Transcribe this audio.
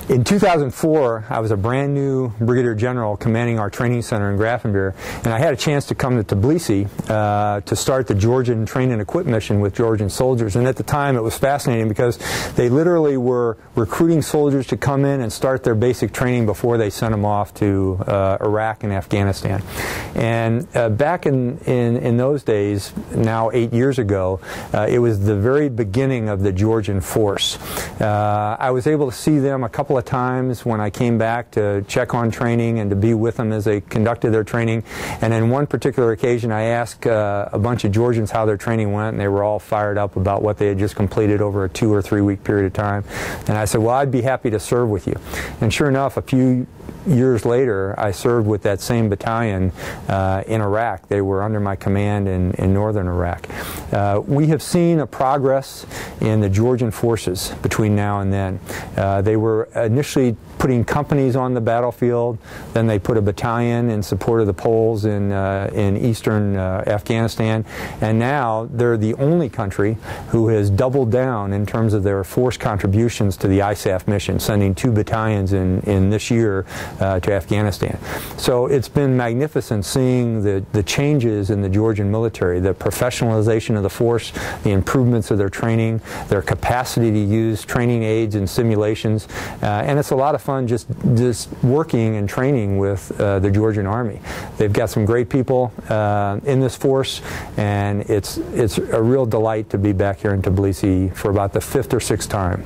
In 2004, I was a brand new brigadier general commanding our training center in Grafenberg, and I had a chance to come to Tbilisi to start the Georgian train and equip mission with Georgian soldiers. And at the time, it was fascinating because they literally were recruiting soldiers to come in and start their basic training before they sent them off to Iraq and Afghanistan. And back in those days, now 8 years ago, it was the very beginning of the Georgian force. I was able to see them a couple of times when I came back to check on training and to be with them as they conducted their training. And in one particular occasion, I asked a bunch of Georgians how their training went, and they were all fired up about what they had just completed over a 2 or 3 week period of time. And I said, well, I'd be happy to serve with you. And sure enough, a few years later, I served with that same battalion in Iraq. They were under my command in northern Iraq. We have seen a progress in the Georgian forces between now and then. They were initially putting companies on the battlefield, then they put a battalion in support of the Poles in eastern Afghanistan, and now they're the only country who has doubled down in terms of their force contributions to the ISAF mission, sending 2 battalions in this year to Afghanistan. So it's been magnificent seeing the changes in the Georgian military, the professionalization of the force, the improvements of their training, their capacity to use training aids and simulations, and it's a lot of fun just working and training with the Georgian Army. They've got some great people in this force, and it's a real delight to be back here in Tbilisi for about the 5th or 6th time.